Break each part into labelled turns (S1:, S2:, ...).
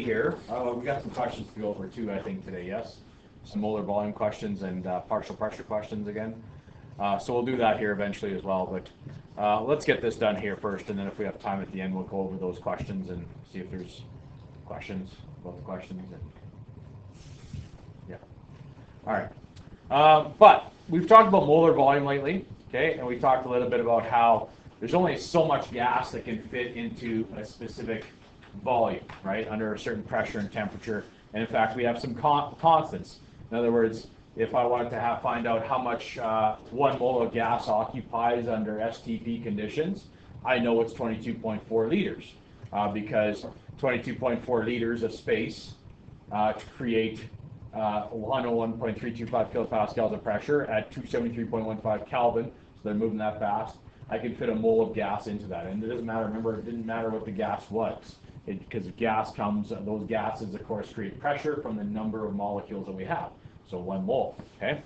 S1: here. We got some questions to go over too, I think, today, yes? Some molar volume questions and partial pressure questions again. So we'll do that here eventually as well, but let's get this done here first, and then if we have time at the end, we'll go over those questions and see if there's questions about the questions. And yeah. All right. But we've talked about molar volume lately, okay? And we talked a little bit about how there's only so much gas that can fit into a specific volume, right, under a certain pressure and temperature. And in fact, we have some constants. In other words, if I wanted to find out how much 1 mole of gas occupies under STP conditions, I know it's 22.4 liters because 22.4 liters of space to create 101.325 kilopascals of pressure at 273.15 Kelvin, so they're moving that fast. I can fit a mole of gas into that, and it doesn't matter. Remember, it didn't matter what the gas was, because gas comes. Those gases, of course, create pressure from the number of molecules that we have. So 1 mole. Okay.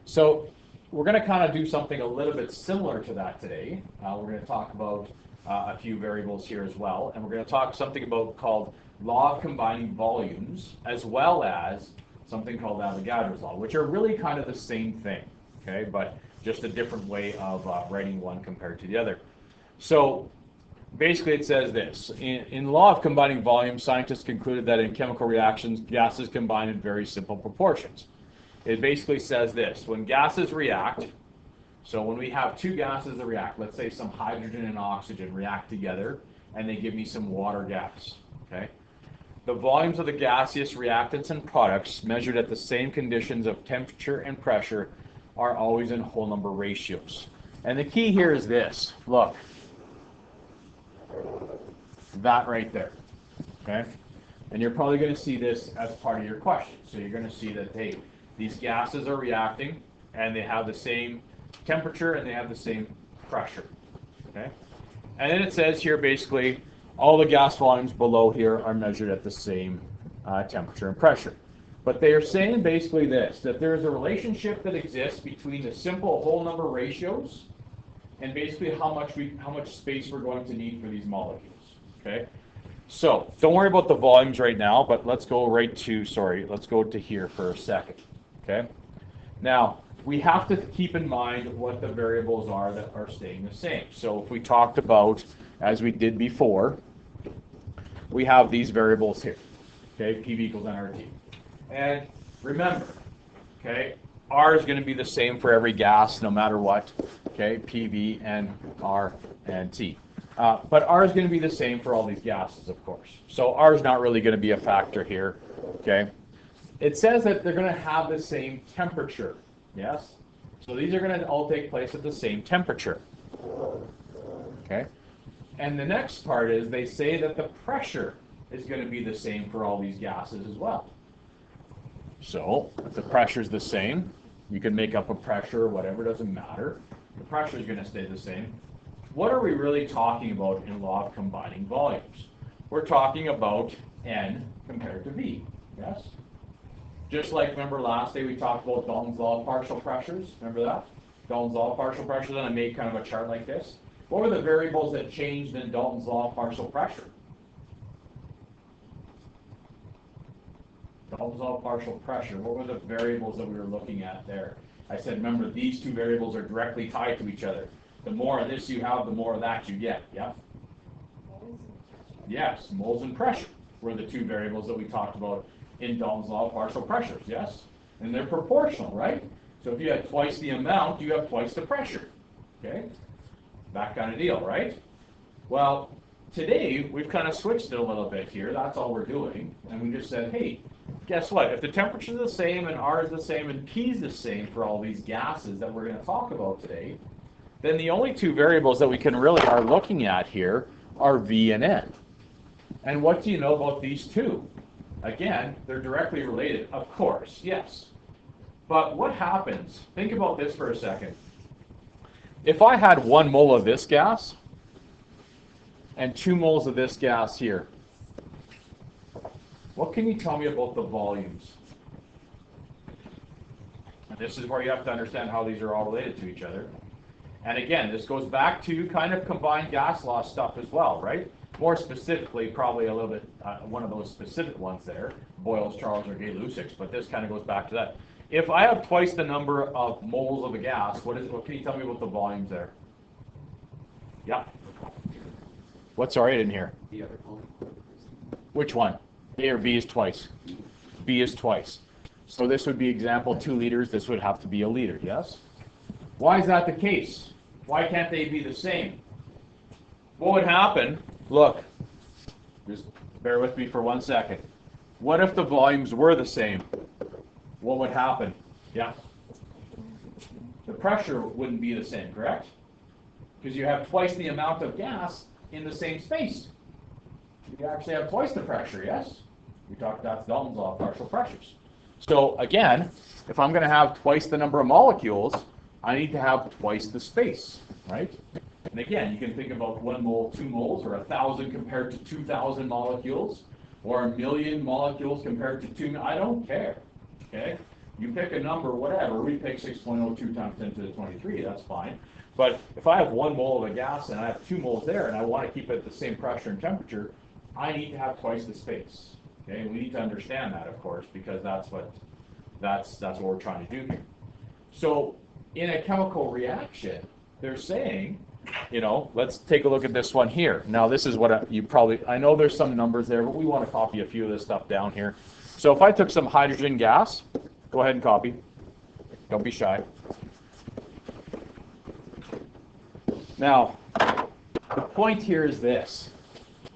S1: So we're going to kind of do something a little bit similar to that today. We're going to talk about a few variables here as well, and we're going to talk something about called law of combining volumes, as well as something called Avogadro's law, which are really kind of the same thing. Okay, but just a different way of writing one compared to the other. So basically it says this. In law of combining volumes, scientists concluded that in chemical reactions, gases combine in very simple proportions. It basically says this. When gases react, so when we have two gases that react, let's say some hydrogen and oxygen react together, and they give me some water gas. Okay? The volumes of the gaseous reactants and products measured at the same conditions of temperature and pressure are always in whole number ratios. And the key here is this. Look. That right there. Okay? And you're probably going to see this as part of your question. So you're going to see that, hey, these gases are reacting, and they have the same temperature, and they have the same pressure. Okay? And then it says here, basically, all the gas volumes below here are measured at the same temperature and pressure. But they are saying basically this, that there is a relationship that exists between the simple whole number ratios and basically how much space we're going to need for these molecules. Okay? So don't worry about the volumes right now, but let's go let's go to here for a second. Okay? Now, we have to keep in mind what the variables are that are staying the same. So if we talked about, as we did before, we have these variables here. Okay? PV equals nRT. And remember, okay, R is going to be the same for every gas no matter what. Okay, PV and R and T. But R is going to be the same for all these gases, of course. So R is not really going to be a factor here. Okay. It says that they're going to have the same temperature. Yes? So these are going to all take place at the same temperature. Okay. And the next part is they say that the pressure is going to be the same for all these gases as well. So if the pressure is the same, you can make up a pressure or whatever, doesn't matter. The pressure is going to stay the same. What are we really talking about in law of combining volumes? We're talking about N compared to V, yes? Just like, remember last day we talked about Dalton's law of partial pressures? Remember that? Dalton's law of partial pressures, and I made kind of a chart like this. What were the variables that changed in Dalton's law of partial pressure? Dalton's law of partial pressure. What were the variables that we were looking at there? I said, remember, these two variables are directly tied to each other. The more of this you have, the more of that you get. Yeah? Yes, moles and pressure were the two variables that we talked about in Dalton's law of partial pressures. Yes? And they're proportional, right? So if you have twice the amount, you have twice the pressure. Okay? That kind of deal, right? Well, today we've kind of switched it a little bit here. That's all we're doing. And we just said, hey, guess what? If the temperature is the same and R is the same and P is the same for all these gases that we're going to talk about today, then the only two variables that we can really are looking at here are V and N. And what do you know about these two? Again, they're directly related, of course, yes. But what happens? Think about this for a second. If I had 1 mole of this gas and 2 moles of this gas here, what can you tell me about the volumes? And this is where you have to understand how these are all related to each other. And again, this goes back to kind of combined gas law stuff as well, right? More specifically, probably a little bit, one of those specific ones there, Boyle's, Charles, or Gay-Lussac's, but this kind of goes back to that. If I have twice the number of moles of a gas, what can you tell me about the volumes there? Yeah. What, sorry, I didn't hear.
S2: The other one.
S1: Which one? A or B is twice? B is twice. So this would be example 2 liters, this would have to be a liter, yes? Why is that the case? Why can't they be the same? What would happen, look, just bear with me for 1 second. What if the volumes were the same? What would happen? Yeah. The pressure wouldn't be the same, correct? Because you have twice the amount of gas in the same space. You actually have twice the pressure, yes? We talked about Dalton's law of partial pressures. So again, if I'm going to have twice the number of molecules, I need to have twice the space, right? And again, you can think about 1 mole, 2 moles, or 1,000 compared to 2,000 molecules, or 1,000,000 molecules compared to 2. I don't care, okay? You pick a number, whatever. We pick 6.02 times 10 to the 23. That's fine. But if I have 1 mole of a gas and I have 2 moles there, and I want to keep it at the same pressure and temperature, I need to have twice the space. Okay, we need to understand that, of course, because that's what we're trying to do here. So in a chemical reaction, they're saying, you know, let's take a look at this one here. Now, this is what I know there's some numbers there, but we want to copy a few of this stuff down here. So if I took some hydrogen gas, go ahead and copy. Don't be shy. Now, the point here is this.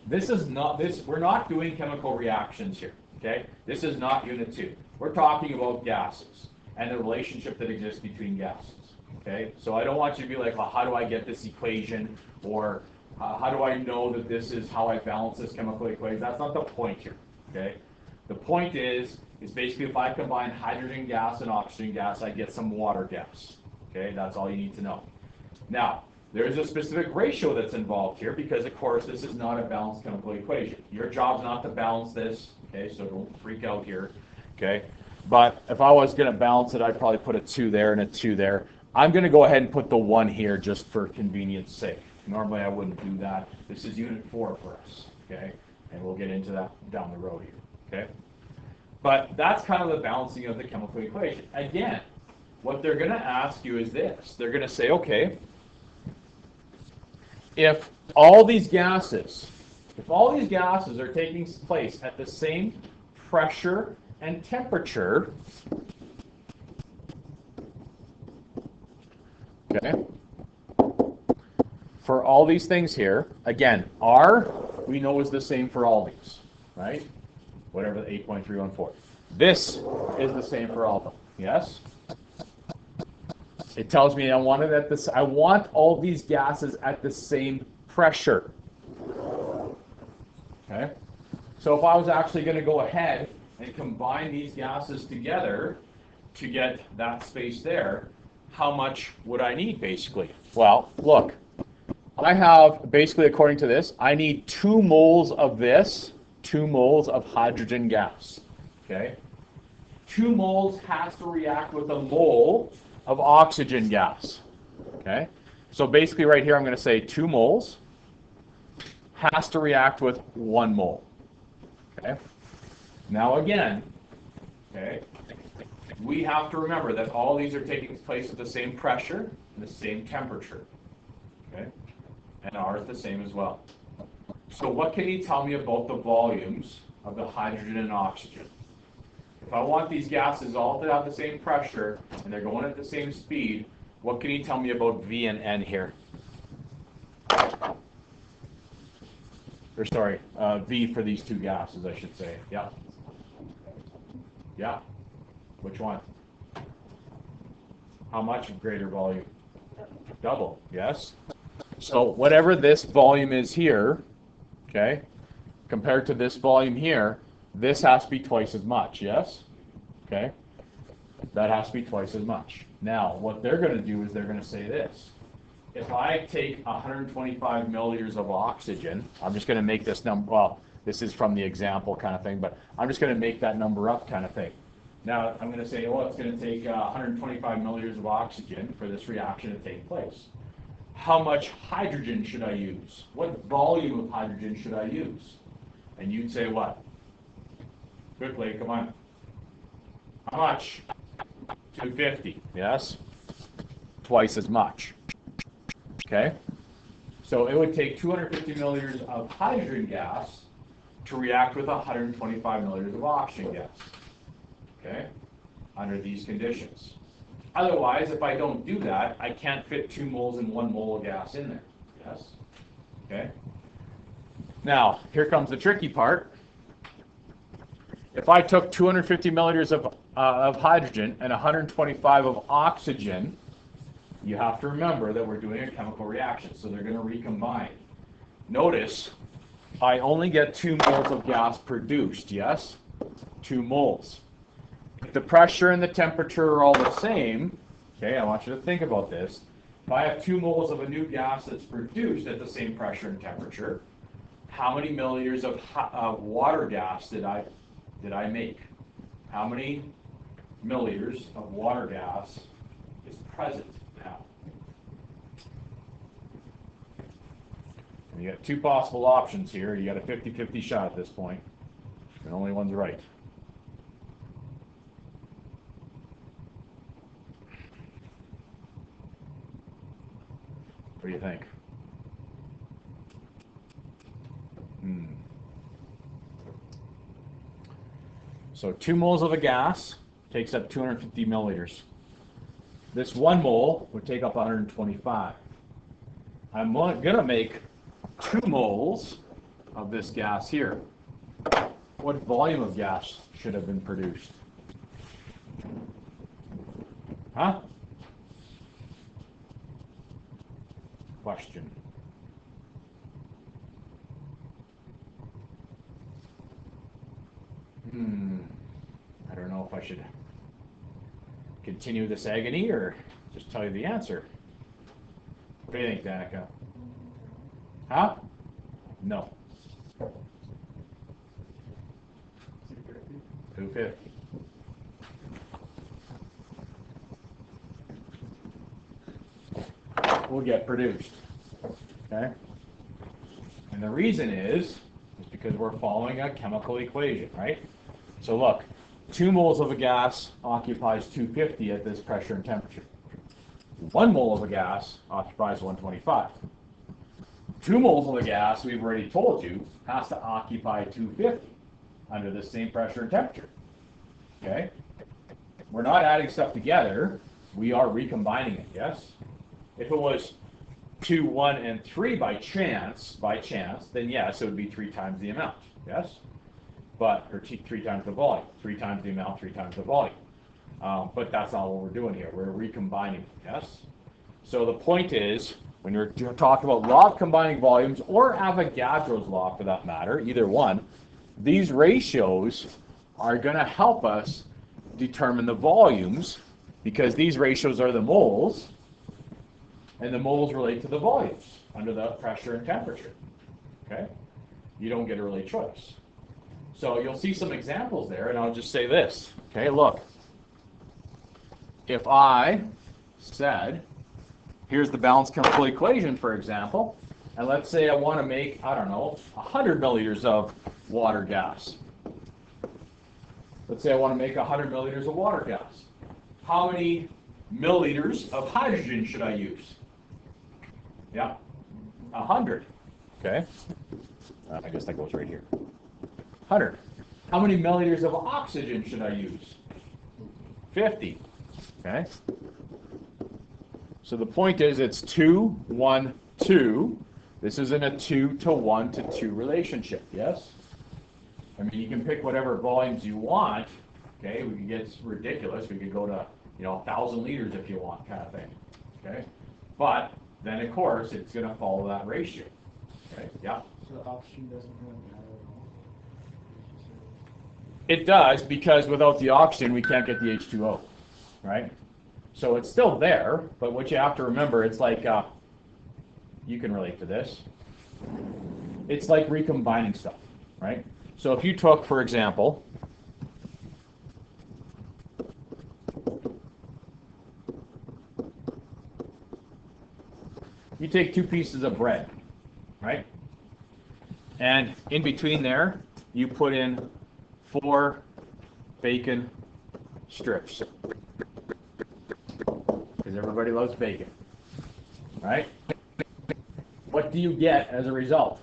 S1: We're not doing chemical reactions here, okay? This is not Unit 2. We're talking about gases and the relationship that exists between gases, okay? So I don't want you to be like, well, how do I get this equation? Or how do I know that this is how I balance this chemical equation? That's not the point here, okay? The point is basically if I combine hydrogen gas and oxygen gas, I get some water gas, okay? That's all you need to know. Now, there's a specific ratio that's involved here because, of course, this is not a balanced chemical equation. Your job's not to balance this, okay, so don't freak out here, okay? But if I was going to balance it, I'd probably put a 2 there and a 2 there. I'm going to go ahead and put the 1 here just for convenience sake. Normally, I wouldn't do that. This is Unit 4 for us, okay? And we'll get into that down the road here, okay? But that's kind of the balancing of the chemical equation. Again, what they're going to ask you is this. They're going to say, okay, if all these gases are taking place at the same pressure and temperature, okay, for all these things here, again, R we know is the same for all these, right? Whatever the 8.314. This is the same for all of them, yes? It tells me I want all these gases at the same pressure. Okay? So if I was actually going to go ahead and combine these gases together to get that space there, how much would I need basically? Well, look, I have basically, according to this, I need 2 moles of this, 2 moles of hydrogen gas. Okay? 2 moles has to react with a mole of oxygen gas. Okay? So basically right here I'm going to say 2 moles has to react with 1 mole. Okay? Now again, okay, we have to remember that all these are taking place at the same pressure and the same temperature. Okay? And R is the same as well. So what can you tell me about the volumes of the hydrogen and oxygen? If I want these gases all to have the same pressure and they're going at the same speed, what can you tell me about V and N here? Or sorry, V for these 2 gases, I should say. Yeah. Yeah. Which one? How much greater volume? Double, yes? So whatever this volume is here, okay, compared to this volume here, this has to be twice as much, yes? Okay? That has to be twice as much. Now, what they're going to do is they're going to say this. If I take 125 milliliters of oxygen, I'm just going to make this number, well, this is from the example kind of thing, but I'm just going to make that number up kind of thing. Now, I'm going to say, well, it's going to take 125 milliliters of oxygen for this reaction to take place. how much hydrogen should I use? What volume of hydrogen should I use? And you'd say what? Quickly, come on. How much? 250, yes? Twice as much. Okay? So it would take 250 milliliters of hydrogen gas to react with 125 milliliters of oxygen gas. Okay? Under these conditions. Otherwise, if I don't do that, I can't fit 2 moles and 1 mole of gas in there. Yes? Okay? Now, here comes the tricky part. If I took 250 milliliters of hydrogen and 125 of oxygen, you have to remember that we're doing a chemical reaction, so they're going to recombine. Notice, I only get 2 moles of gas produced, yes? 2 moles. If the pressure and the temperature are all the same, okay, I want you to think about this. If I have 2 moles of a new gas that's produced at the same pressure and temperature, how many milliliters of water gas did I make? How many milliliters of water gas is present now? And you got 2 possible options here. You got a 50-50 shot at this point, and only one's right. What do you think? So 2 moles of a gas takes up 250 milliliters. This 1 mole would take up 125. I'm going to make 2 moles of this gas here. What volume of gas should have been produced? Huh? Question. I don't know if I should continue this agony or just tell you the answer. What do you think, Danica? Huh? No. 250. Will get produced. Okay? And the reason is because we're following a chemical equation, right? So look, 2 moles of a gas occupies 250 at this pressure and temperature. 1 mole of a gas occupies 125. 2 moles of the gas, we've already told you, has to occupy 250 under the same pressure and temperature. Okay? We're not adding stuff together. We are recombining it, yes? If it was 2, 1, and 3 by chance, then yes, it would be 3 times the amount, yes? But, or 3 times the volume, 3 times the amount, 3 times the volume. But that's not what we're doing here. We're recombining, yes? So the point is, when you're talking about law of combining volumes, or Avogadro's law for that matter, either one, these ratios are going to help us determine the volumes, because these ratios are the moles, and the moles relate to the volumes under the pressure and temperature. Okay? You don't get a really choice. So you'll see some examples there, and I'll just say this. Okay, look. If I said, here's the balanced chemical equation, for example, and let's say I want to make, I don't know, 100 milliliters of water gas. Let's say I want to make 100 milliliters of water gas. How many milliliters of hydrogen should I use? Yeah, 100. Okay. I guess that goes right here. 100. How many milliliters of oxygen should I use? 50. Okay. So the point is, it's 2, 1, 2. This isn't a 2 to 1 to 2 relationship, yes? I mean, you can pick whatever volumes you want. Okay, we can get ridiculous. We could go to, 1,000 liters if you want, kind of thing. Okay, but then of course it's going to follow that ratio. Okay, yeah.
S2: So the oxygen doesn't really matter at all.
S1: It does, because without the oxygen we can't get the H2O, right? So it's still there, but what you have to remember, it's like you can relate to this. It's like recombining stuff, right? So if you took, for example, take 2 pieces of bread, right? And in between there, you put in 4 bacon strips. Because everybody loves bacon, right? What do you get as a result?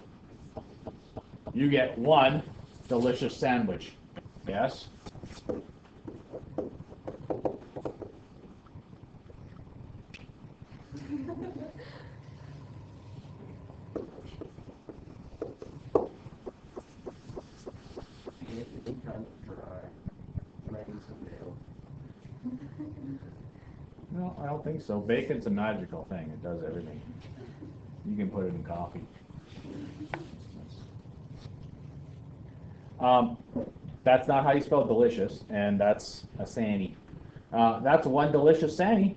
S1: You get 1 delicious sandwich. Yes? No, I don't think so. Bacon's a magical thing. It does everything. You can put it in coffee. That's not how you spell delicious, and that's a Sanny. That's 1 delicious Sanny.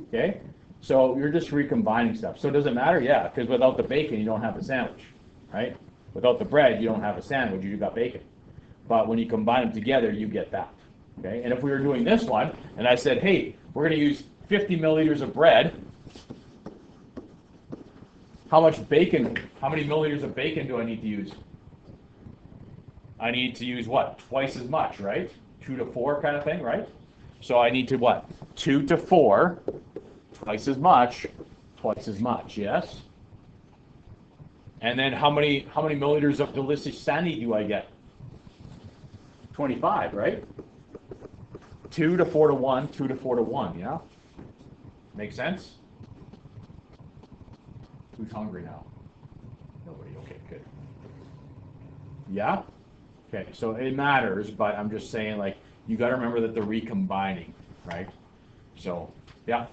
S1: Okay? So you're just recombining stuff. So does it matter? Yeah, because without the bacon, you don't have a sandwich, right? Without the bread, you don't have a sandwich. You got bacon. But when you combine them together, you get that. Okay? And if we were doing this one, and I said, hey, we're going to use 50 milliliters of bread, how much bacon, how many milliliters of bacon do I need to use? I need to use what? Twice as much, right? 2 to 4 kind of thing, right? So I need to what? 2 to 4, twice as much, yes? And then how many milliliters of delicious Sandy do I get? 25, right? 2 to 4 to 1, 2 to 4 to 1, yeah? Make sense? Who's hungry now? Nobody, okay, good. Yeah? Okay, so it matters, but I'm just saying, like, you got to remember that they're recombining, right? So, yeah?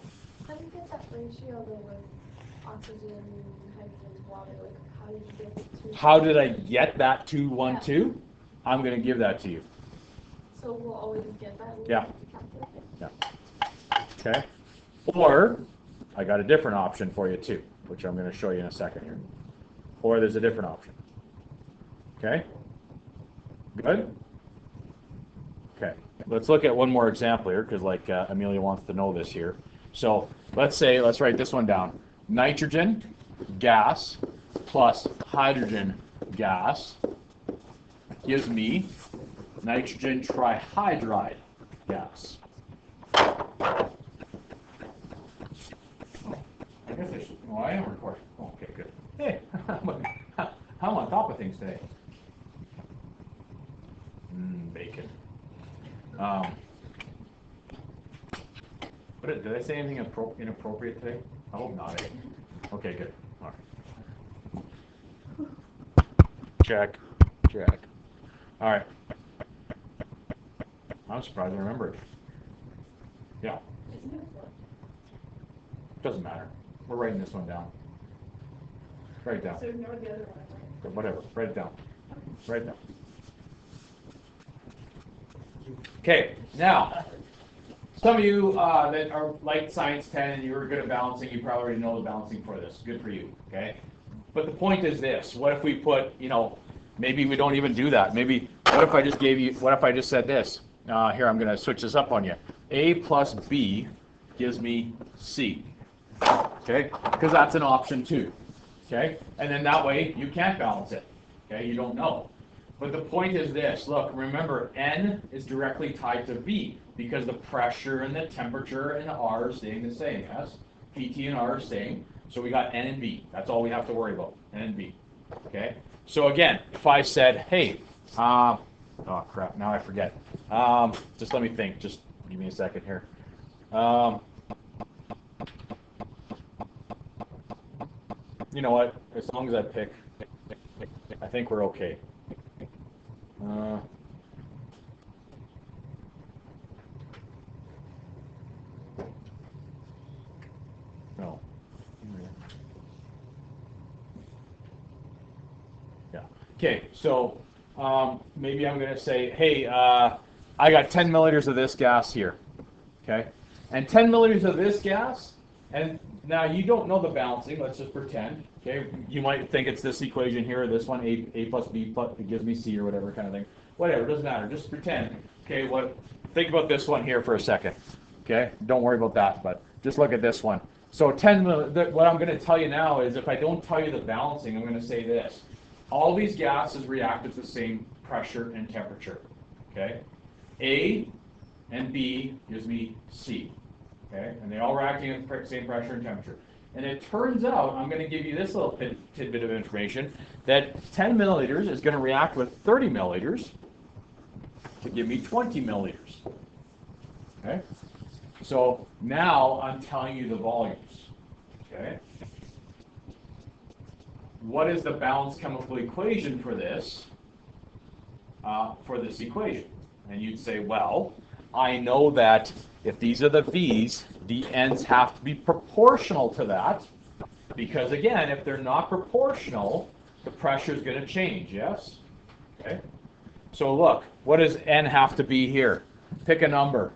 S3: How do you get that ratio though with oxygen, hydrogen, water? Like, how did you get it to?
S1: How did I get that 2, 1, 2? I'm going to give that to you.
S3: So we'll always get that?
S1: Yeah. Yeah. Okay. Or, I got a different option for you too, which I'm going to show you in a second here. Or there's a different option. Okay? Good? Okay. Let's look at one more example here, because like Amelia wants to know this here. So let's write this one down. Nitrogen gas plus hydrogen gas gives me nitrogen trihydride gas. I guess I should. Well, I am recording. Oh, okay, good. Hey, I'm on top of things today. Bacon. Did I say anything inappropriate today? I hope not. Eh? Okay, good. All right. Check. All right. I'm surprised I remembered. Yeah. Doesn't matter. We're writing this one down. Write it down.
S3: So ignore the other one.
S1: Whatever. Write it down. Okay. Now, some of you that are like Science 10 and you were good at balancing, you probably already know the balancing for this. Good for you. Okay. But the point is this: what if we put, maybe we don't even do that. Maybe what if I just said this? Here, I'm going to switch this up on you. A plus B gives me C. Okay? Because that's an option too. Okay? And then that way you can't balance it. Okay? You don't know. But the point is this. Look, remember, N is directly tied to B because the pressure and the temperature and R are staying the same. Yes? PT and R are staying. So we got N and B. That's all we have to worry about. N and B. Okay? So again, if I said, hey, oh crap, now I forget. Just let me think. Just give me a second here. You know what? As long as I pick, I think we're okay. No. Yeah. Okay, so maybe I'm going to say, hey, I got 10 milliliters of this gas here. Okay? And 10 milliliters of this gas, and now you don't know the balancing, let's just pretend. Okay? You might think it's this equation here, or this one, A plus B plus, it gives me C or whatever kind of thing. Whatever, doesn't matter, just pretend. Okay, think about this one here for a second. Okay? Don't worry about that, but just look at this one. So 10 what I'm going to tell you now is if I don't tell you the balancing, I'm going to say this. All these gases react at the same pressure and temperature. Okay? A and B gives me C. Okay? And they all reacting at the same pressure and temperature. And it turns out, I'm going to give you this little tidbit of information, that 10 milliliters is going to react with 30 milliliters to give me 20 milliliters. Okay? So now I'm telling you the volumes. Okay? What is the balanced chemical equation for this equation? And you'd say, well, I know that if these are the V's, the N's have to be proportional to that, because again, if they're not proportional, the pressure is going to change, yes? Okay. So look, what does N have to be here? Pick a number.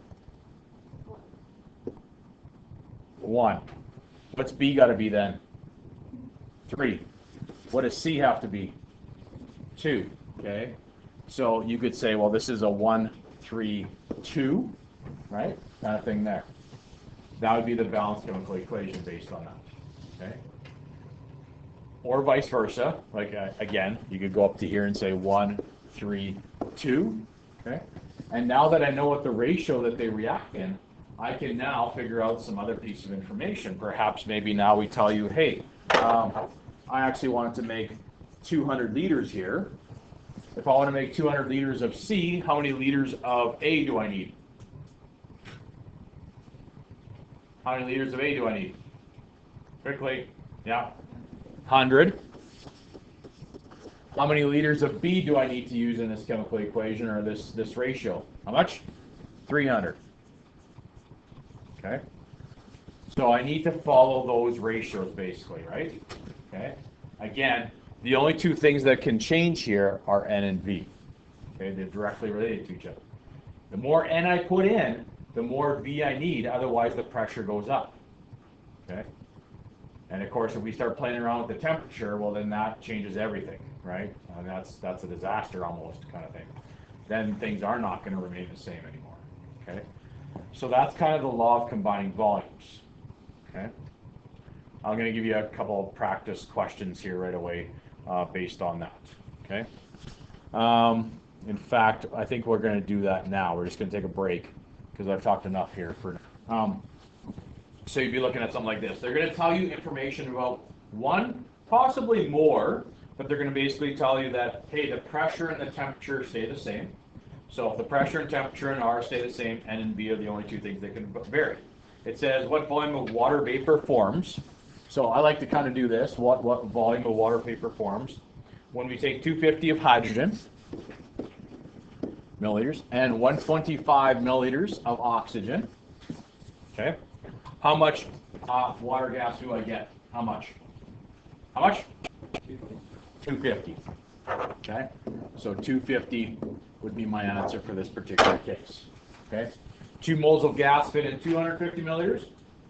S1: 1. What's B got to be then? 3. What does C have to be? 2. Okay. So you could say, well, this is a 1, 3, 2, right? Kind of thing there. That would be the balanced chemical equation based on that. Okay. Or vice versa. Like again, you could go up to here and say 1, 3, 2. Okay. And now that I know what the ratio that they react in, I can now figure out some other piece of information. Perhaps maybe now we tell you, hey, I actually wanted to make 200 liters here. If I want to make 200 liters of C, how many liters of A do I need? How many liters of A do I need? Quickly. Yeah. 100. How many liters of B do I need to use in this chemical equation or this ratio? How much? 300. Okay. So I need to follow those ratios basically, right? Okay. Again, the only two things that can change here are N and V. Okay, they're directly related to each other. The more N I put in, the more V I need, otherwise the pressure goes up. Okay? And of course, if we start playing around with the temperature, well then that changes everything, right? And that's a disaster almost kind of thing. Then things are not going to remain the same anymore. Okay? So that's kind of the law of combining volumes. Okay? I'm going to give you a couple of practice questions here right away based on that. Okay? In fact, I think we're going to do that now. We're just going to take a break because I've talked enough here for now. So you'd be looking at something like this. They're going to tell you information about one, possibly more, but they're going to basically tell you that, hey, the pressure and the temperature stay the same. So if the pressure and temperature in R stay the same, N and V are the only two things that can vary. It says what volume of water vapor forms. So I like to kind of do this, what volume of water vapor forms when we take 250 of hydrogen, milliliters, and 125 milliliters of oxygen. Okay. How much water gas do I get? How much? How much? 250. Okay. So 250 would be my answer for this particular case. Okay. 2 moles of gas fit in 250 milliliters.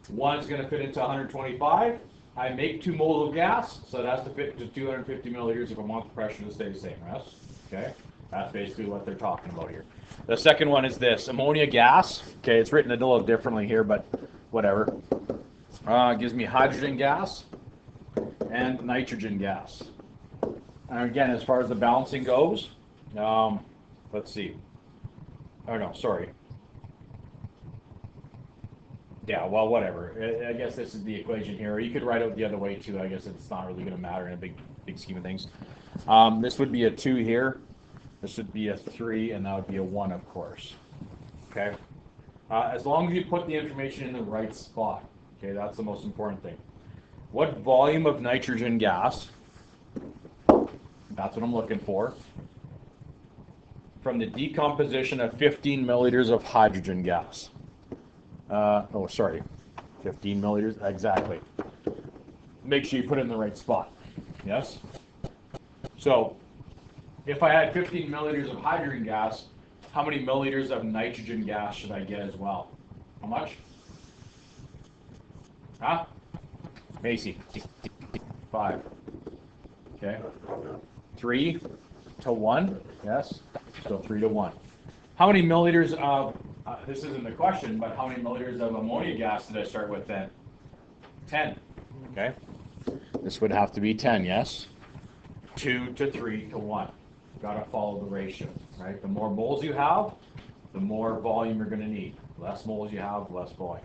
S1: One is going to fit into 125. I make 2 moles of gas, so it has to fit into 250 milliliters if I want the pressure to stay the same, right? Okay. That's basically what they're talking about here. The second one is this, ammonia gas. Okay, it's written a little differently here, but whatever. Gives me hydrogen gas and nitrogen gas. And again, as far as the balancing goes, let's see. Oh no, sorry. Yeah, well, whatever. I guess this is the equation here. Or you could write it the other way too. I guess it's not really going to matter in a big scheme of things. This would be a 2 here. This would be a 3, and that would be a 1, of course. Okay. As long as you put the information in the right spot. Okay, that's the most important thing. What volume of nitrogen gas? That's what I'm looking for. From the decomposition of 15 milliliters of hydrogen gas. 15 milliliters, exactly. Make sure you put it in the right spot. Yes? So, if I had 15 milliliters of hydrogen gas, how many milliliters of nitrogen gas should I get as well? How much? Huh? Macy. 5. Okay. 3 to 1. Yes? So 3 to 1. How many milliliters of, this isn't the question, but how many milliliters of ammonia gas did I start with then? 10, okay? This would have to be 10, yes? 2 to 3 to 1. Got to follow the ratio, right? The more moles you have, the more volume you're going to need. Less moles you have, less volume.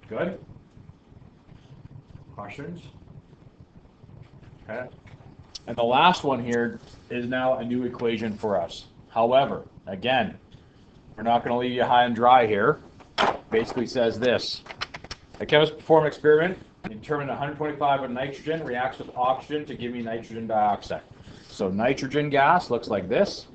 S1: Good? Questions? Okay. And the last one here is now a new equation for us. However, again, we're not going to leave you high and dry here. Basically says this. A chemist perform an experiment, determine 125 of nitrogen reacts with oxygen to give me nitrogen dioxide. So nitrogen gas looks like this.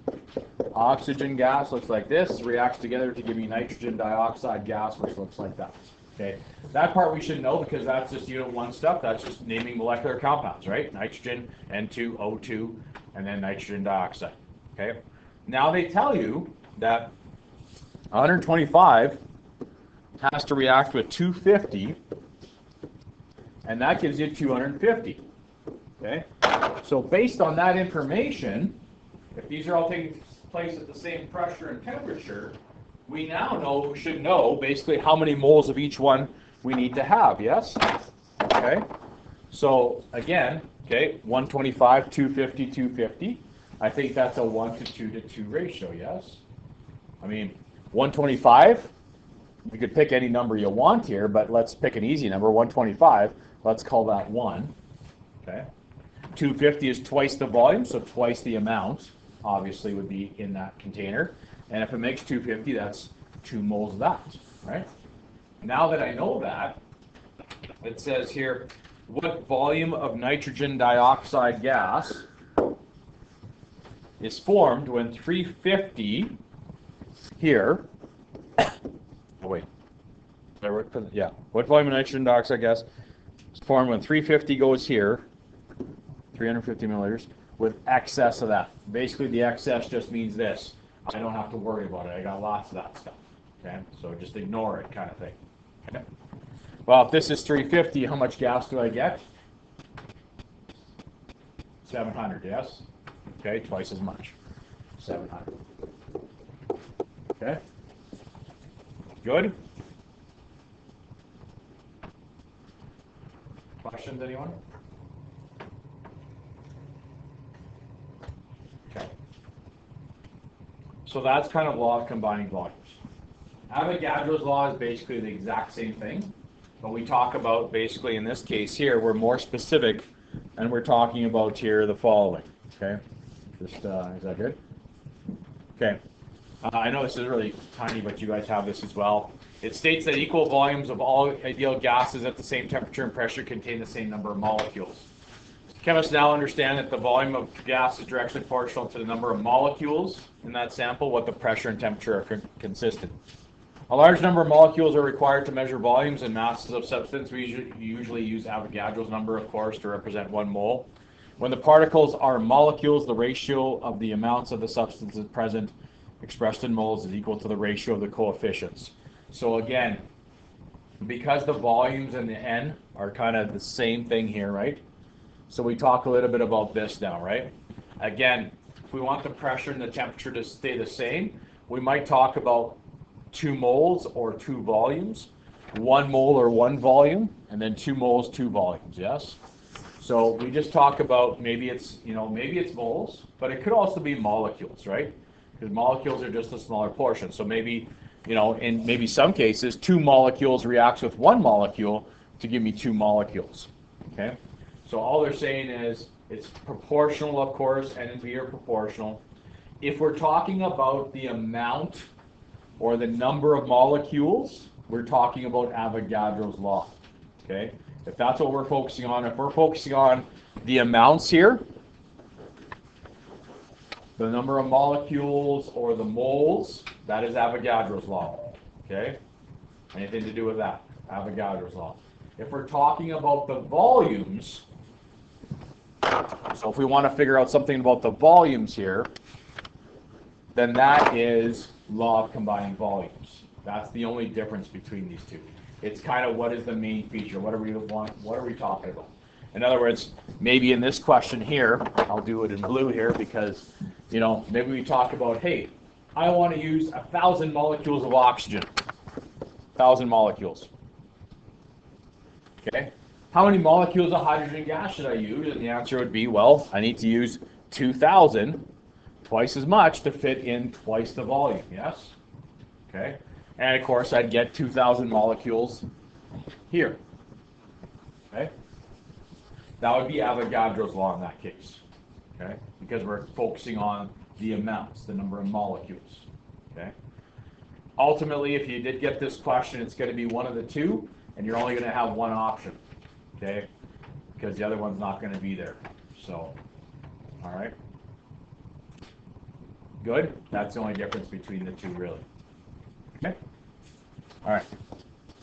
S1: Oxygen gas looks like this. Reacts together to give me nitrogen dioxide gas, which looks like that. Okay, that part we should know because that's just unit 1 stuff. That's just naming molecular compounds, right? Nitrogen, N2, O2, and then nitrogen dioxide. Okay, now they tell you that 125 has to react with 250, and that gives you 250. Okay, so based on that information, if these are all taking place at the same pressure and temperature, we now should know basically how many moles of each one we need to have, yes? Okay, so again, okay, 125, 250, 250. I think that's a 1 to 2 to 2 ratio, yes? I mean, 125, you could pick any number you want here, but let's pick an easy number, 125. Let's call that 1, okay? 250 is twice the volume, so twice the amount, obviously, would be in that container. And if it makes 250, that's 2 moles of that, right? Now that I know that, it says here, what volume of nitrogen dioxide gas is formed when 350 here, oh wait, yeah, what volume of nitrogen dioxide gas is formed when 350 goes here, 350 milliliters, with excess of that. Basically, the excess just means this. I don't have to worry about it. I got lots of that stuff. Okay, so just ignore it, kind of thing. Okay. Well, if this is 350, how much gas do I get? 700. Yes. Okay, twice as much. 700. Okay. Good. Questions, anyone? Okay. So that's kind of law of combining volumes. Avogadro's law is basically the exact same thing, but we talk about basically in this case here, we're more specific, and we're talking about here the following. Okay, just is that good? Okay, I know this is really tiny, but you guys have this as well. It states that equal volumes of all ideal gases at the same temperature and pressure contain the same number of molecules. Chemists now understand that the volume of gas is directly proportional to the number of molecules in that sample, what the pressure and temperature are consistent. A large number of molecules are required to measure volumes and masses of substance. We usually use Avogadro's number, of course, to represent 1 mole. When the particles are molecules, the ratio of the amounts of the substances present expressed in moles is equal to the ratio of the coefficients. So again, because the volumes and the N are kind of the same thing here, right? So we talk a little bit about this now, right? Again, if we want the pressure and the temperature to stay the same, we might talk about 2 moles or 2 volumes, 1 mole or 1 volume, and then 2 moles, 2 volumes, yes? So we just talk about maybe it's moles, but it could also be molecules, right? Because molecules are just a smaller portion. So maybe, in maybe some cases, 2 molecules reacts with 1 molecule to give me 2 molecules, okay? So all they're saying is it's proportional, of course, N and V are proportional. If we're talking about the amount or the number of molecules, we're talking about Avogadro's law, okay? If that's what we're focusing on, if we're focusing on the amounts here, the number of molecules or the moles, that is Avogadro's law, okay? Anything to do with that, Avogadro's law. If we're talking about the volumes, so if we want to figure out something about the volumes here, then that is law of combining volumes. That's the only difference between these two. It's kind of what is the main feature, what are we talking about? In other words, maybe in this question here, I'll do it in blue here because, maybe we talk about, hey, I want to use 1,000 molecules of oxygen. 1,000 molecules. Okay? how many molecules of hydrogen gas should I use? And the answer would be, well, I need to use 2,000, twice as much to fit in twice the volume, yes? Okay, and of course I'd get 2,000 molecules here, okay? That would be Avogadro's law in that case, okay? Because we're focusing on the amounts, the number of molecules, okay? Ultimately, if you did get this question, it's going to be one of the two, and you're only going to have one option, okay? Because the other one's not going to be there. So, all right. Good. That's the only difference between the two, really. Okay. All right.